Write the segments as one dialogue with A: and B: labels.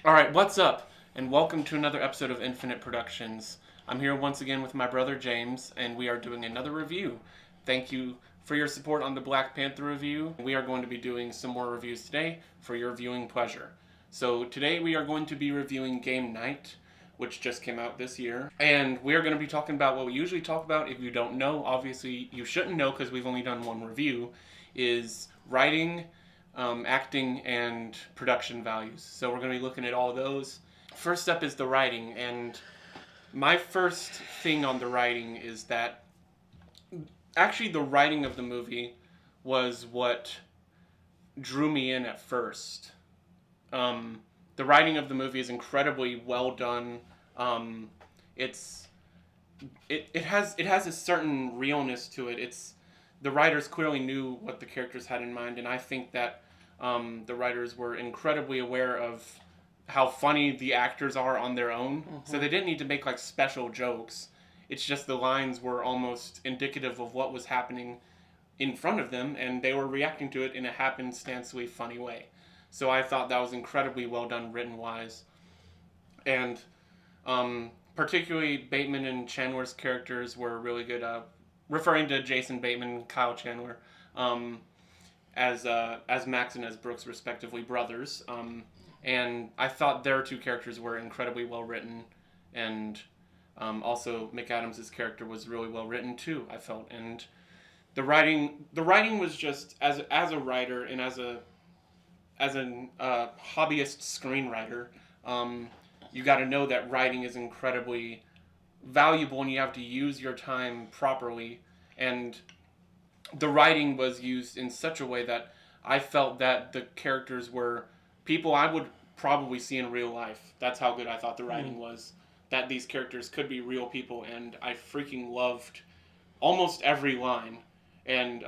A: Alright, what's up? And welcome to another episode of Infinite Productions. I'm here once again with my brother James, and we are doing another review. Thank you for your support on the Black Panther review. We are going to be doing some more reviews today for your viewing pleasure. So today we are going to be reviewing Game Night, which just came out this year. And we are going to be talking about what we usually talk about. If you don't know, obviously you shouldn't know because we've only done one review, is writing, acting, and production values. So we're going to be looking at all those. First up is the writing, and my first thing on the writing is that actually the writing of the movie was what drew me in at first. The writing of the movie is incredibly well done. It's it has a certain realness to it. It's the writers clearly knew what the characters had in mind, and I think that the writers were incredibly aware of how funny the actors are on their own. Mm-hmm. So they didn't need to make like special jokes. It's just the lines were almost indicative of what was happening in front of them, and they were reacting to it in a happenstancely funny way. So I thought that was incredibly well done written wise. And particularly Bateman and Chandler's characters were really good. Referring to Jason Bateman, Kyle Chandler, as Max and as Brooks, respectively, brothers. And I thought their two characters were incredibly well written, and also McAdams' character was really well written too, I felt. And the writing was just as a writer and as a hobbyist screenwriter, you got to know that writing is incredibly valuable and you have to use your time properly. And the writing was used in such a way that I felt that the characters were people I would probably see in real life. That's how good I thought the writing was. That these characters could be real people, and I freaking loved almost every line. And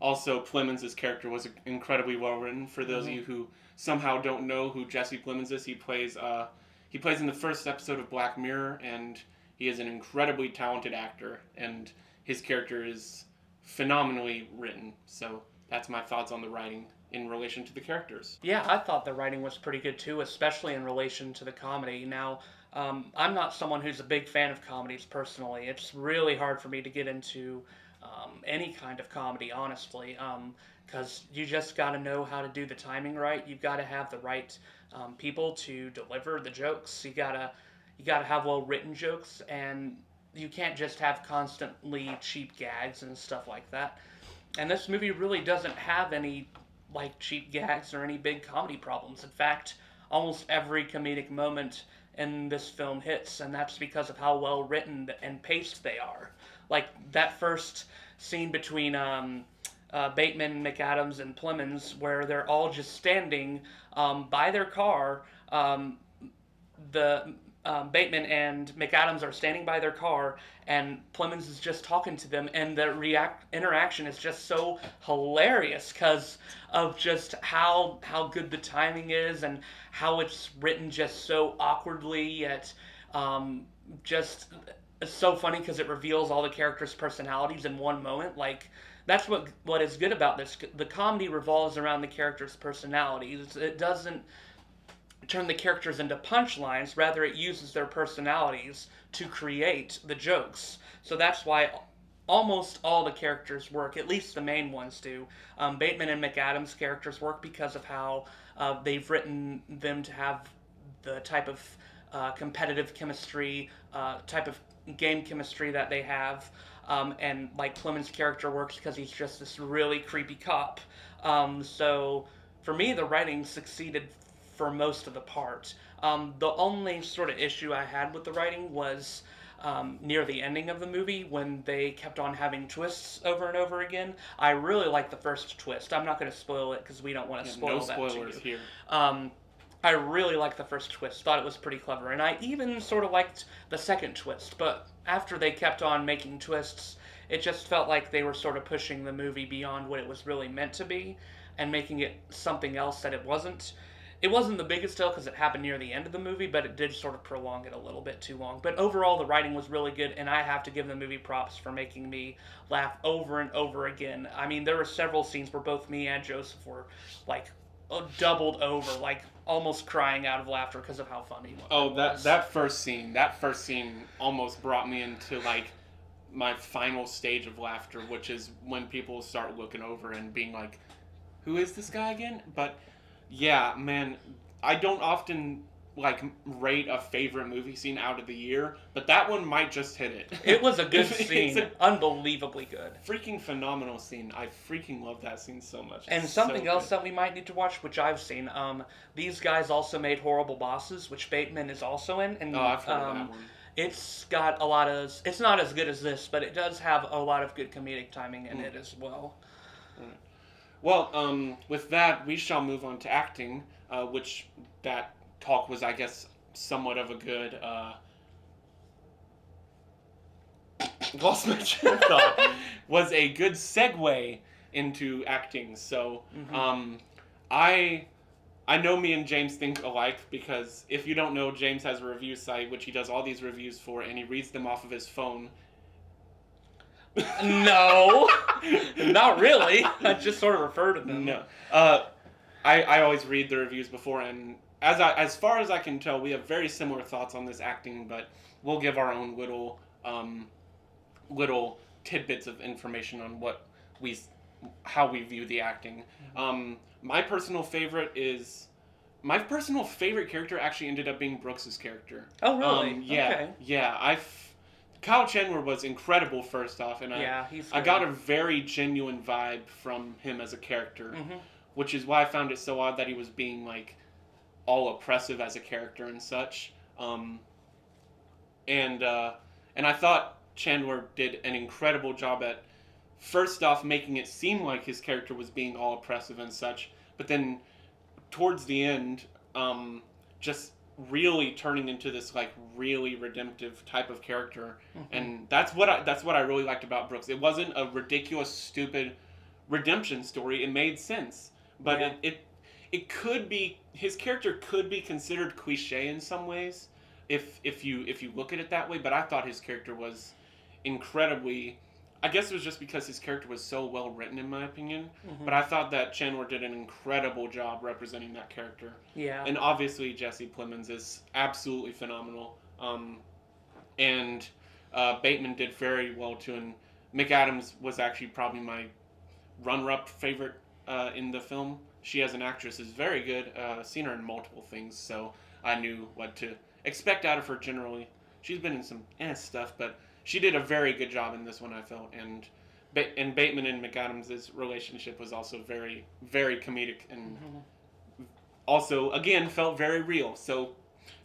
A: also, Plemons' character was incredibly well written. For those of you who somehow don't know who Jesse Plemons is, he plays in the first episode of Black Mirror, and he is an incredibly talented actor, and his character is phenomenally written. So that's my thoughts on the writing in relation to the characters.
B: Yeah, I thought the writing was pretty good too, especially in relation to the comedy. Now, I'm not someone who's a big fan of comedies personally. It's really hard for me to get into any kind of comedy, honestly, because you just got to know how to do the timing right. You've got to have the right people to deliver the jokes. You gotta have well written jokes, and you can't just have constantly cheap gags and stuff like that. And this movie really doesn't have any like cheap gags or any big comedy problems. In fact, almost every comedic moment in this film hits, and that's because of how well written and paced they are. Like that first scene between Bateman, McAdams, and Plemons, where they're all just standing by their car. The Bateman and McAdams are standing by their car, and Plemons is just talking to them, and the interaction is just so hilarious because of just how good the timing is and how it's written just so awkwardly, yet just it's so funny because it reveals all the characters' personalities in one moment. Like that's what is good about this. The comedy revolves around the characters' personalities. It doesn't turn the characters into punchlines, rather it uses their personalities to create the jokes. So that's why almost all the characters work, at least the main ones do. Bateman and McAdams' characters work because of how they've written them to have the type of competitive chemistry, type of game chemistry that they have. And like Clement's character works because he's just this really creepy cop. So for me, the writing succeeded for most of the part. The only sort of issue I had with the writing was near the ending of the movie when they kept on having twists over and over again. I really liked the first twist. I'm not going to spoil it because we don't want to spoil that to you. No spoilers here. I really liked the first twist. Thought it was pretty clever. And I even sort of liked the second twist. But after they kept on making twists, it just felt like they were sort of pushing the movie beyond what it was really meant to be and making it something else that it wasn't. It wasn't the biggest deal because it happened near the end of the movie, but it did sort of prolong it a little bit too long. But overall, the writing was really good, and I have to give the movie props for making me laugh over and over again. I mean, there were several scenes where both me and Joseph were, like, doubled over, like almost crying out of laughter because of how funny it
A: Oh,
B: was.
A: that first scene, almost brought me into like my final stage of laughter, which is when people start looking over and being like, "Who is this guy again?" But yeah, man, I don't often like rate a favorite movie scene out of the year, but that one might just hit it.
B: It was a good
A: It's
B: scene,
A: a
B: unbelievably good.
A: freaking phenomenal scene. I freaking love that scene so much.
B: And
A: It's
B: something
A: so
B: else
A: good.
B: that we might need to watch, which I've seen, these guys also made Horrible Bosses, which Bateman is also in, and
A: Oh, I've heard of that one.
B: it's got a lot of. It's not as good as this, but it does have a lot of good comedic timing in
A: Mm.
B: it as well.
A: Right. Well, with that, we shall move on to acting, which that talk was, I guess, somewhat of a good. Lost my train of thought. Was a good segue into acting. So, I. I know me and James think alike because if you don't know, James has a review site which he does all these reviews for, and he reads them off of his phone.
B: No, not really. I just sort of refer to them.
A: No. I always read the reviews before, and as far as I can tell, we have very similar thoughts on this acting, but we'll give our own little tidbits of information on how we view the acting. My personal favorite character actually ended up being Brooks's character.
B: Oh, really?
A: Yeah,
B: Okay.
A: yeah. Kyle Chandler was incredible first off, and
B: Yeah, he's.
A: I
B: Good.
A: got a very genuine vibe from him as a character, which is why I found it so odd that he was being like all oppressive as a character and such. And I thought Chandler did an incredible job at first off making it seem like his character was being all oppressive and such, but then towards the end, just really turning into this like really redemptive type of character, and that's what I really liked about Brooks. It wasn't a ridiculous, stupid redemption story. It made sense, but
B: Yeah.
A: it could be his character could be considered cliche in some ways if you look at it that way. But I thought his character was incredibly. I guess it was just because his character was so well written, in my opinion. But I thought that Chandler did an incredible job representing that character.
B: Yeah.
A: And obviously, Jesse Plemons is absolutely phenomenal. And Bateman did very well too. And McAdams was actually probably my runner-up favorite in the film. She, as an actress, is very good. Seen her in multiple things, so I knew what to expect out of her generally. She's been in some stuff, but she did a very good job in this one, I felt. And Bateman and McAdams' relationship was also very, very comedic and also, again, felt very real. So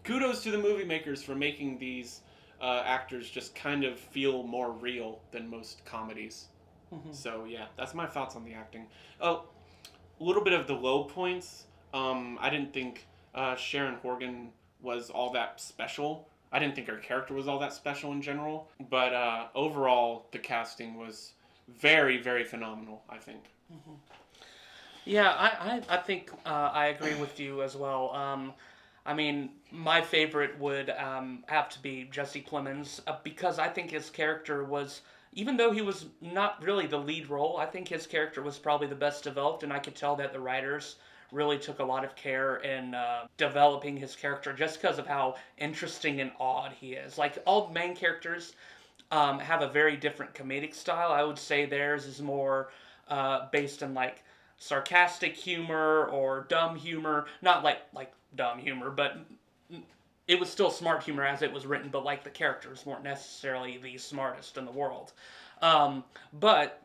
A: kudos to the movie makers for making these actors just kind of feel more real than most comedies. So yeah, that's my thoughts on the acting. Oh, a little bit of the low points. I didn't think Sharon Horgan was all that special. I didn't think her character was all that special in general. But overall, the casting was very, very phenomenal, I think.
B: Yeah, I think I agree with you as well. I mean, my favorite would have to be Jesse Plemons because I think his character was, even though he was not really the lead role, I think his character was probably the best developed, and I could tell that the writers really took a lot of care in developing his character just because of how interesting and odd he is. Like, all main characters have a very different comedic style. I would say theirs is more based in, like, sarcastic humor or dumb humor. Not like dumb humor, but it was still smart humor as it was written, but like the characters weren't necessarily the smartest in the world. But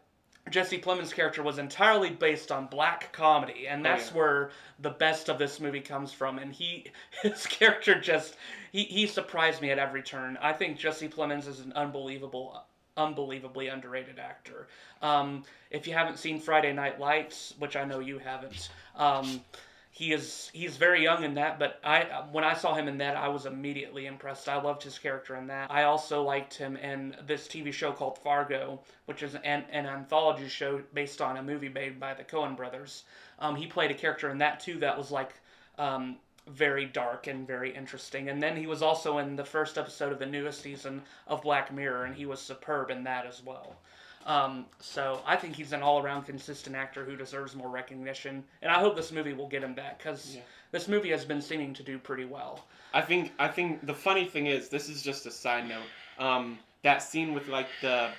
B: Jesse Plemons' character was entirely based on black comedy, and that's where the best of this movie comes from. And his character just he surprised me at every turn. I think Jesse Plemons is an unbelievably underrated actor. If you haven't seen Friday Night Lights, which I know you haven't, he's very young in that, but when I saw him in that, I was immediately impressed. I loved his character in that. I also liked him in this TV show called Fargo, which is an anthology show based on a movie made by the Coen brothers. He played a character in that too that was like very dark and very interesting. And then he was also in the first episode of the newest season of Black Mirror, and he was superb in that as well. So I think he's an all-around consistent actor who deserves more recognition, and I hope this movie will get him that because this movie has been seeming to do pretty well.
A: I think the funny thing is, this is just a side note. That scene with like never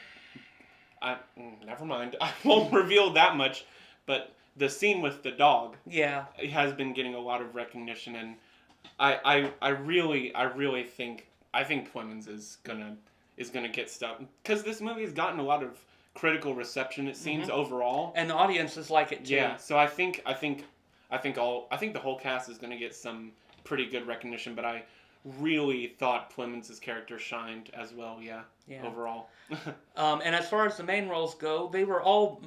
A: mind. I won't reveal that much, but the scene with the dog
B: Yeah,
A: has been getting a lot of recognition, and I really think Clemens is gonna get stuff because this movie has gotten a lot of critical reception. It seems overall,
B: and the audiences like it too.
A: yeah. So I think the whole cast is gonna get some pretty good recognition, but I really thought Clemens' character shined as well. Yeah. Overall.
B: And as far as the main roles go, they were all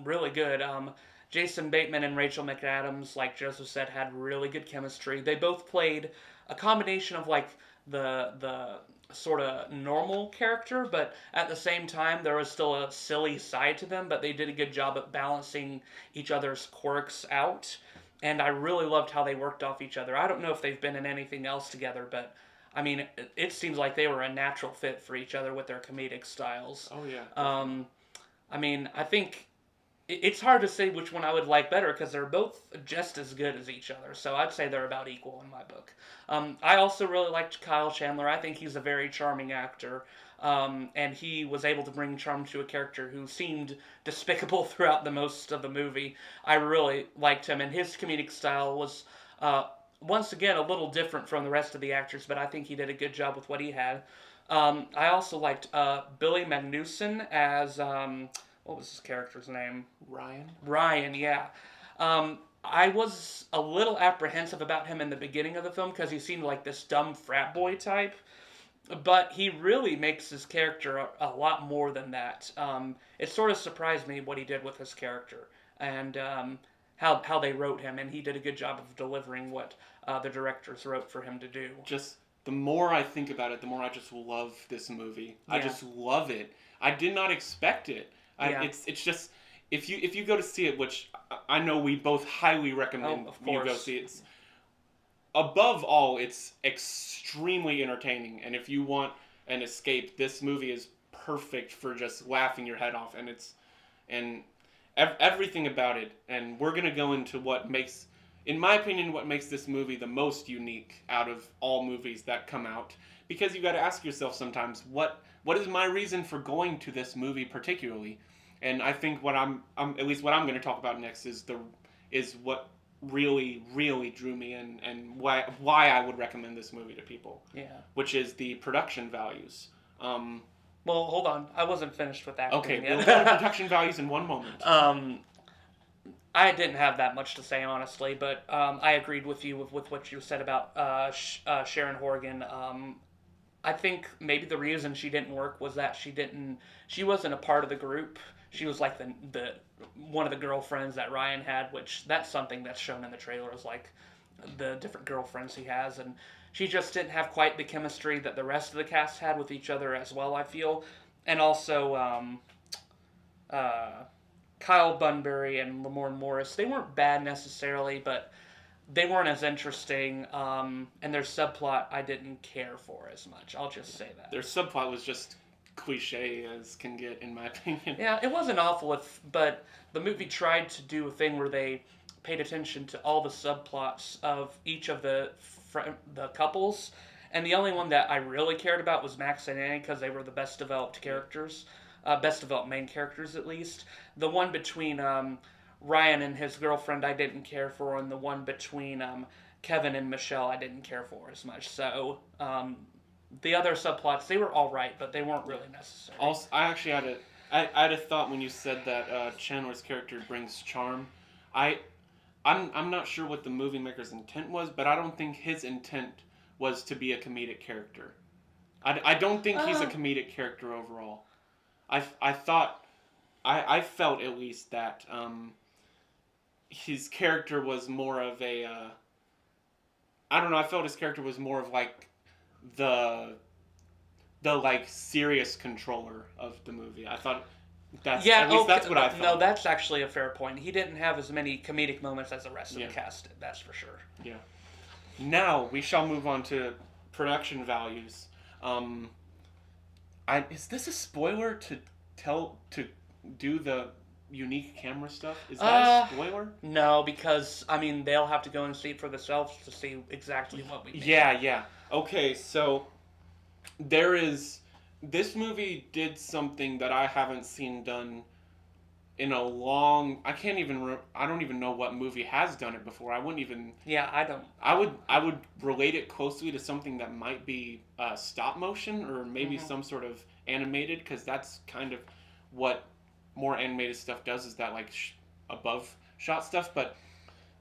B: really good. Jason Bateman and Rachel McAdams, like Joseph said, had really good chemistry. They both played a combination of like the sort of normal character, but at the same time there was still a silly side to them. But they did a good job at balancing each other's quirks out, and I really loved how they worked off each other. I don't know if they've been in anything else together, but I mean, it seems like they were a natural fit for each other with their comedic styles.
A: Oh yeah.
B: I mean, I think it's hard to say which one I would like better because they're both just as good as each other. So I'd say they're about equal in my book. I also really liked Kyle Chandler. I think he's a very charming actor. And he was able to bring charm to a character who seemed despicable throughout the most of the movie. I really liked him, and his comedic style was once again a little different from the rest of the actors, but I think he did a good job with what he had. I also liked Billy Magnuson as what was his character's name?
A: Ryan.
B: Ryan, yeah. I was a little apprehensive about him in the beginning of the film because he seemed like this dumb frat boy type, but he really makes his character a lot more than that. It sort of surprised me what he did with his character and how they wrote him, and he did a good job of delivering what the directors wrote for him to do.
A: Just the more I think about it, the more I just love this movie.
B: Yeah.
A: I just love it. I did not expect it.
B: Yeah.
A: It's just if you go to see it, which I know we both highly recommend
B: of
A: you go
B: course.
A: see it. Above all, it's extremely entertaining, and if you want an escape, this movie is perfect for just laughing your head off, and everything about it. And we're gonna go into what makes, in my opinion, what makes this movie the most unique out of all movies that come out. Because you got to ask yourself sometimes, what is my reason for going to this movie particularly? And I think what I'm at least what I'm going to talk about next is what really drew me in, and why I would recommend this movie to people.
B: Yeah.
A: Which is the production values.
B: Well, hold on. I wasn't finished with that.
A: Okay, we'll go to production values in one moment.
B: I didn't have that much to say, honestly, but I agreed with you with what you said about Sharon Horgan. I think maybe the reason she didn't work was that she wasn't a part of the group. She was like the one of the girlfriends that Ryan had, which that's something that's shown in the trailer, is like the different girlfriends he has, and she just didn't have quite the chemistry that the rest of the cast had with each other as well, I feel. And also Kyle Bunbury and Lamorne Morris, they weren't bad necessarily, but they weren't as interesting, and their subplot I didn't care for as much. I'll just say that.
A: Their subplot was just cliche as can get, in my opinion.
B: Yeah, it wasn't awful, but the movie tried to do a thing where they paid attention to all the subplots of each of the couples, and the only one that I really cared about was Max and Annie because they were the best developed characters, best developed main characters at least. The one between Ryan and his girlfriend I didn't care for, and the one between Kevin and Michelle I didn't care for as much. So the other subplots, they were all right, but they weren't really necessary.
A: Also, I actually had a thought when you said that Chandler's character brings charm. I'm not sure what the movie maker's intent was, but I don't think his intent was to be a comedic character. I don't think he's a comedic character overall. I felt at least that his character was more of a I don't know, I felt his character was more of like the like serious controller of the movie. I thought that's that's what I felt.
B: No, that's actually a fair point. He didn't have as many comedic moments as the rest of the cast did, that's for sure.
A: Yeah. Now we shall move on to production values. Is this a spoiler to to do the unique camera stuff? Is that
B: Uh,
A: a spoiler?
B: no, because I mean they'll have to go and see it for themselves to see exactly what we mean.
A: Yeah, yeah. Okay, so there is this movie did something that I haven't seen done in a long. I don't even know what movie has done it before. I wouldn't even.
B: Yeah, I don't.
A: I would relate it closely to something that might be stop motion or maybe
B: Mhm.
A: some sort of animated, because that's kind of what more animated stuff does, is that like above shot stuff. But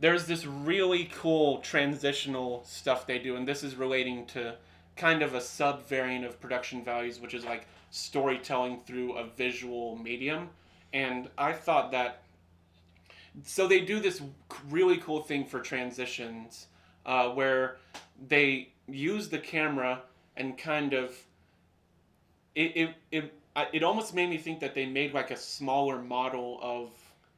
A: there's this really cool transitional stuff they do, and this is relating to kind of a sub variant of production values, which is like storytelling through a visual medium. And I thought that, so they do this really cool thing for transitions, where they use the camera and kind of it almost made me think that they made like a smaller model of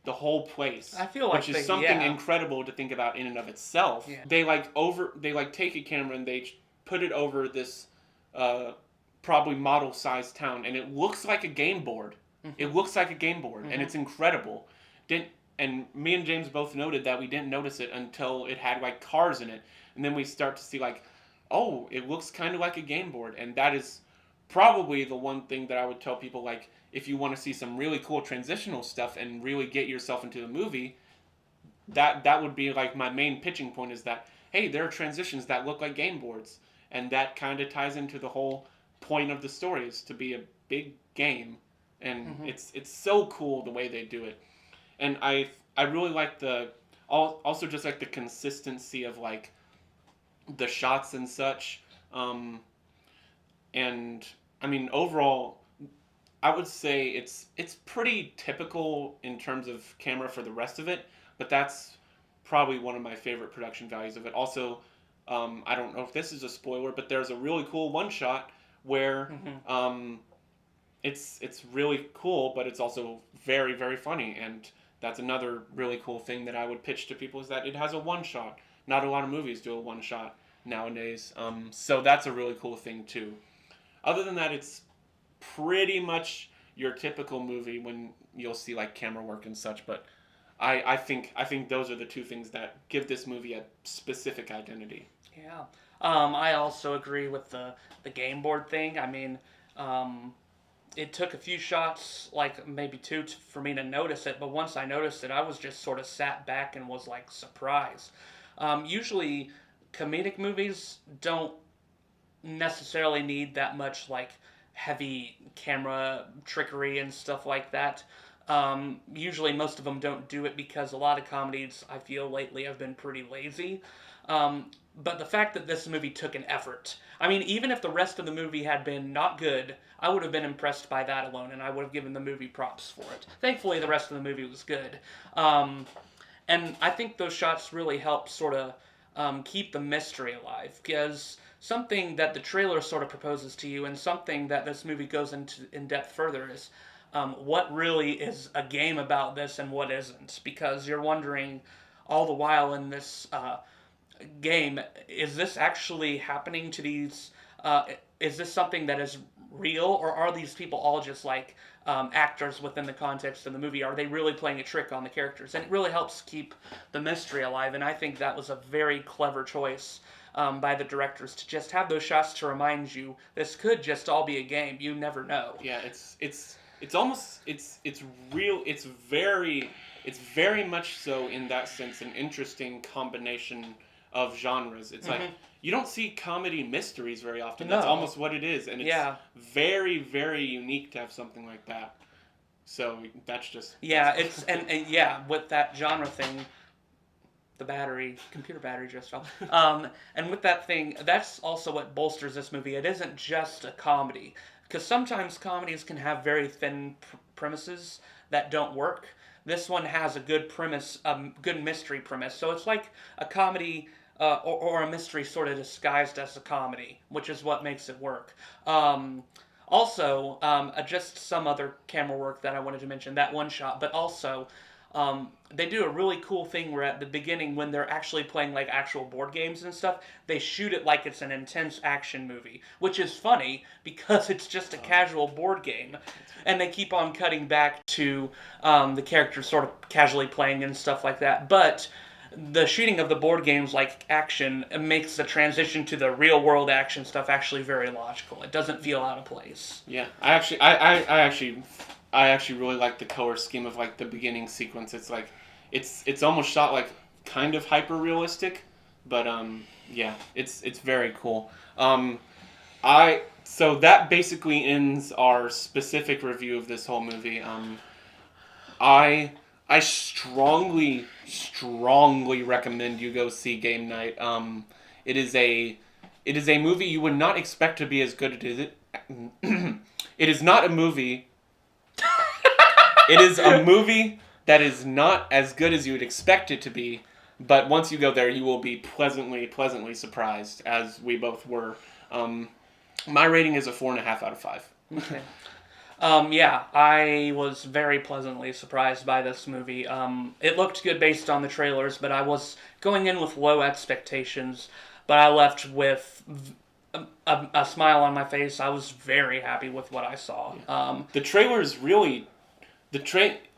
A: the whole place,
B: I feel like
A: which is something
B: yeah.
A: incredible to think about in and of itself.
B: Yeah.
A: They like take a camera and they put it over this probably model sized town, and it looks like a game board.
B: Mhm.
A: It looks like a game board, and it's incredible. Didn't And me and James both noted that we didn't notice it until it had like cars in it, and then we start to see like, oh, it looks kind of like a game board, and that is probably the one thing that I would tell people, like, if you want to see some really cool transitional stuff and really get yourself into the movie, that would be like my main pitching point, is that, hey, there are transitions that look like game boards, and that kind of ties into the whole point of the story, is to be a big game, and it's so cool the way they do it. And I really like also just like the consistency of like the shots and such. And I mean, overall, I would say it's pretty typical in terms of camera for the rest of it, but that's probably one of my favorite production values of it. Also, I don't know if this is a spoiler, but there's a really cool one shot where it's really cool, but it's also very, very funny. And that's another really cool thing that I would pitch to people, is that it has a one shot. Not a lot of movies do a one shot nowadays. So that's a really cool thing too. Other than that, it's pretty much your typical movie when you'll see like camera work and such. But I think those are the two things that give this movie a specific identity.
B: Yeah. I also agree with the game board thing. I mean, it took a few shots, like maybe two, for me to notice it. But once I noticed it, I was just sort of sat back and was like surprised. Usually, comedic movies don't necessarily need that much like heavy camera trickery and stuff like that. Usually, most of them don't do it because a lot of comedies I feel lately have been pretty lazy. But the fact that this movie took an effort, I mean, even if the rest of the movie had been not good, I would have been impressed by that alone, and I would have given the movie props for it. Thankfully, the rest of the movie was good. And I think those shots really help sort of keep the mystery alive, because something that the trailer sort of proposes to you, and something that this movie goes into in depth further, is what really is a game about this and what isn't, because you're wondering all the while in this game, is this actually happening to these? Is this something that is real, or are these people all just like actors within the context of the movie? Are they really playing a trick on the characters? And it really helps keep the mystery alive. And I think that was a very clever choice by the directors, to just have those shots to remind you this could just all be a game. You never know.
A: Yeah, it's almost it's real. It's very much so in that sense an interesting combination of genres. It's like you don't see comedy mysteries very often. That's
B: No.
A: almost what it is, and it's
B: Yeah.
A: very, very unique to have something like that. So that's just
B: Yeah, it's and yeah, with that genre thing, the computer battery just fell. And with that thing, that's also what bolsters this movie. It isn't just a comedy, because sometimes comedies can have very thin premises that don't work. This one has a good premise, a good mystery premise. So it's like a comedy or a mystery sort of disguised as a comedy, which is what makes it work. Also, just some other camera work that I wanted to mention, that one shot, but also They do a really cool thing where at the beginning, when they're actually playing like actual board games and stuff, they shoot it like it's an intense action movie, which is funny because it's just a casual board game, and they keep on cutting back to the characters sort of casually playing and stuff like that. But the shooting of the board games like action makes the transition to the real world action stuff actually very logical. It doesn't feel out of place.
A: Yeah, I actually really like the color scheme of like the beginning sequence. It's like, it's almost shot like kind of hyper realistic, but yeah, it's very cool. So that basically ends our specific review of this whole movie. I strongly recommend you go see Game Night. It is a movie you would not expect to be as good as it. It is not a movie. It is a movie that is not as good as you would expect it to be, but once you go there, you will be pleasantly surprised, as we both were. My rating is a 4.5 out of 5.
B: Okay. Yeah, I was very pleasantly surprised by this movie. It looked good based on the trailers, but I was going in with low expectations, but I left with a smile on my face. I was very happy with what I saw.
A: The trailers really...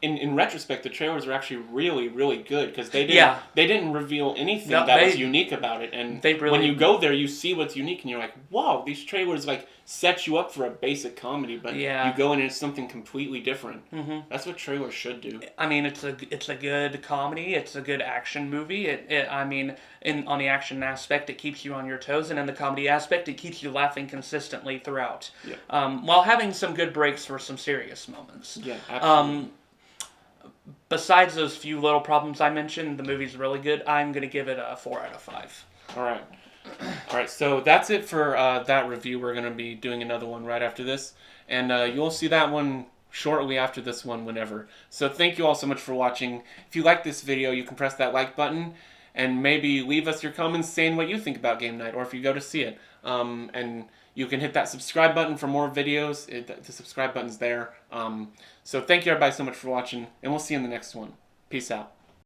A: In retrospect, the trailers are actually really good because they didn't reveal anything was unique about it, and when you go there, you see what's unique, and you're like, wow, these trailers like set you up for a basic comedy, but you go in and it's something completely different. Mm-hmm. That's what trailers should do.
B: I mean, it's a good comedy, it's a good action movie. On the action aspect, it keeps you on your toes, and in the comedy aspect, it keeps you laughing consistently throughout, while having some good breaks for some serious moments.
A: Yeah, absolutely.
B: Besides those few little problems I mentioned, the movie's really good. I'm going to give it a 4 out of 5.
A: All right. So that's it for that review. We're going to be doing another one right after this, and you'll see that one shortly after this one, whenever. So thank you all so much for watching. If you like this video, you can press that like button, and maybe leave us your comments saying what you think about Game Night, or if you go to see it. And you can hit that subscribe button for more videos. The subscribe button's there. So thank you everybody so much for watching, and we'll see you in the next one. Peace out.